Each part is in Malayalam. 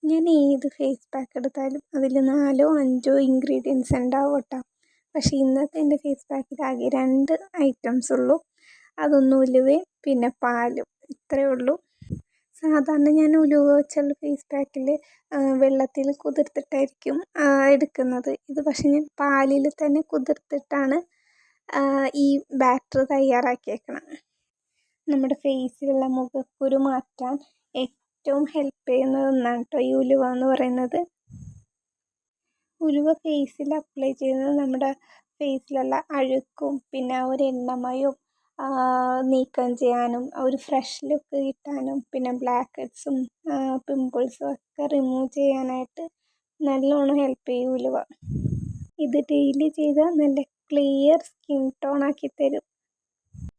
ഞാൻ ഏത് ഫേസ് പാക്ക് എടുത്താലും അതിൽ 4 5 ഇൻഗ്രീഡിയൻസ് ഉണ്ടാവും കേട്ടോ. പക്ഷേ ഇന്നത്തെ എൻ്റെ ഫേസ് പാക്കിൽ ആകെ 2 ഐറ്റംസ് ഉള്ളൂ. അതൊന്ന് ഉലുവയും പിന്നെ പാലും, ഇത്രയേ ഉള്ളൂ. സാധാരണ ഞാൻ ഉലുവ വെച്ചുള്ള ഫേസ് പാക്കിൽ വെള്ളത്തിൽ കുതിർത്തിട്ടായിരിക്കും എടുക്കുന്നത്. ഇത് പക്ഷേ ഞാൻ പാലിൽ തന്നെ കുതിർത്തിട്ടാണ് ഈ ബാറ്റർ തയ്യാറാക്കിയേക്കണം. നമ്മുടെ ഫേസിലുള്ള മുഖക്കുരു മാറ്റാൻ ഏറ്റവും ഹെൽപ്പ് ചെയ്യുന്ന ഒന്നാണ് കേട്ടോ ഈ ഉലുവ എന്ന് പറയുന്നത്. ഉലുവ ഫേസിൽ അപ്ലൈ ചെയ്യുന്നത് നമ്മുടെ ഫേസിലുള്ള അഴുക്കും പിന്നെ ആ ഒരു എണ്ണമയവും നീക്കം ചെയ്യാനും ഒരു ഫ്രഷ് ലുക്ക് കിട്ടാനും പിന്നെ ബ്ലാക്ക് ഹെഡ്സും പിമ്പിൾസും ഒക്കെ റിമൂവ് ചെയ്യാനായിട്ട് നല്ലോണം ഹെൽപ്പ് ചെയ്യും ഉലുവ. ഇത് ഡെയിലി ചെയ്താൽ നല്ല ക്ലിയർ സ്കിൻ ടോൺ ആക്കി തരും.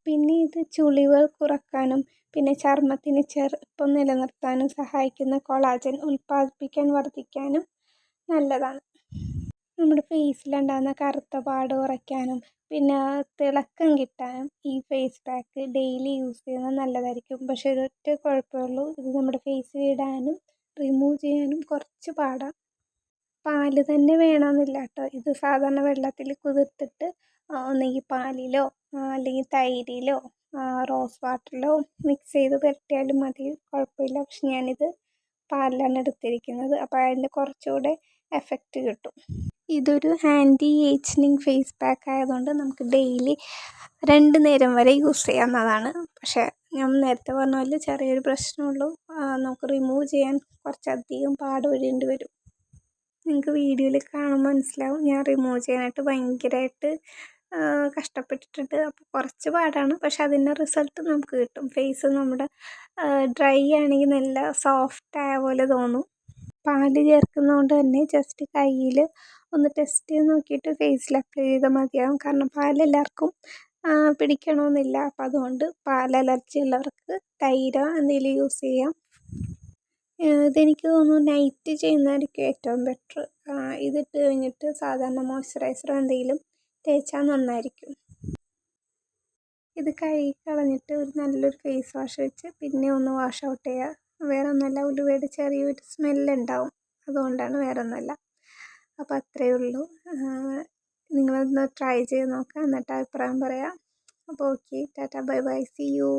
പിന്നെ ഇത് ചുളിവുകൾ കുറക്കാനും പിന്നെ ചർമ്മത്തിന് ചെറുപ്പം നിലനിർത്താനും സഹായിക്കുന്ന കൊളാജൻ ഉൽപ്പാദിപ്പിക്കാൻ വർദ്ധിക്കാനും നല്ലതാണ്. നമ്മുടെ ഫേസിലുണ്ടാകുന്ന കറുത്ത പാട് കുറയ്ക്കാനും പിന്നെ തിളക്കം കിട്ടാനും ഈ ഫേസ് പാക്ക് ഡെയിലി യൂസ് ചെയ്യുന്നത് നല്ലതായിരിക്കും. പക്ഷേ ഒരൊറ്റ കുഴപ്പമേ ഉള്ളൂ, ഇത് നമ്മുടെ ഫേസിൽ ഇടാനും റിമൂവ് ചെയ്യാനും കുറച്ച് പാടാണ്. പാല് തന്നെ വേണമെന്നില്ല കേട്ടോ. ഇത് സാധാരണ വെള്ളത്തിൽ കുതിർത്തിട്ട് ഒന്നെങ്കിൽ പാലിലോ അല്ലെങ്കിൽ തൈരിലോ റോസ് വാട്ടറിലോ മിക്സ് ചെയ്ത് പുരട്ടിയാലും മതി, കുഴപ്പമില്ല. പക്ഷെ ഞാനിത് പാലിലാണ് എടുത്തിരിക്കുന്നത്, അപ്പോൾ അതിൻ്റെ കുറച്ചുകൂടെ എഫക്റ്റ് കിട്ടും. ഇതൊരു ആൻറ്റി ഏജിങ് ഫേസ് പാക്ക് ആയതുകൊണ്ട് നമുക്ക് ഡെയിലി 2 നേരം വരെ യൂസ് ചെയ്യാവുന്നതാണ്. പക്ഷേ ഞാൻ നേരത്തെ പറഞ്ഞ പോലെ ചെറിയൊരു പ്രശ്നമുള്ളൂ, നമുക്ക് റിമൂവ് ചെയ്യാൻ കുറച്ചധികം പാടുപെടേണ്ടി വരും. നിങ്ങൾക്ക് വീഡിയോയിൽ കാണുമ്പോൾ മനസ്സിലാവും ഞാൻ റിമൂവ് ചെയ്യാനായിട്ട് ഭയങ്കരമായിട്ട് കഷ്ടപ്പെട്ടിട്ടുണ്ട്. അപ്പോൾ കുറച്ച് പാടാണ്, പക്ഷെ അതിൻ്റെ റിസൾട്ട് നമുക്ക് കിട്ടും. ഫേസ് നമ്മുടെ ഡ്രൈ ആണെങ്കിൽ നല്ല സോഫ്റ്റ് ആയ പോലെ തോന്നും. പാല് ചേർക്കുന്നതുകൊണ്ട് തന്നെ ജസ്റ്റ് കയ്യിൽ ഒന്ന് ടെസ്റ്റ് ചെയ്ത് നോക്കിയിട്ട് ഫേസിൽ അപ്ലൈ ചെയ്താൽ മതിയാകും. കാരണം പാൽ എല്ലാവർക്കും പിടിക്കണമെന്നില്ല. അപ്പോൾ അതുകൊണ്ട് പാൽ അലർജി ഉള്ളവർക്ക് തൈരോ എന്തെങ്കിലും യൂസ് ചെയ്യാം. ഇതെനിക്ക് തോന്നുന്നു നൈറ്റ് ചെയ്യുന്നതായിരിക്കും ഏറ്റവും ബെറ്റർ. ഇതിട്ട് കഴിഞ്ഞിട്ട് സാധാരണ മോയ്സ്ചറൈസറോ എന്തെങ്കിലും തേച്ചാൽ നന്നായിരിക്കും. ഇത് കഴുകി കളഞ്ഞിട്ട് ഒരു നല്ലൊരു ഫേസ് വാഷ് വെച്ച് പിന്നെ ഒന്ന് വാഷ് ഔട്ട് ചെയ്യുക. വേറെ ഒന്നുമല്ല, ഉലുവയുടെ ചെറിയൊരു സ്മെല്ലുണ്ടാവും, അതുകൊണ്ടാണ്, വേറെ ഒന്നുമല്ല. അപ്പോൾ അത്രയേ ഉള്ളൂ. നിങ്ങളൊന്ന് ട്രൈ ചെയ്ത് നോക്കുക, എന്നിട്ട് അഭിപ്രായം പറയാം. അപ്പോൾ okay, tata, bye bye, see U.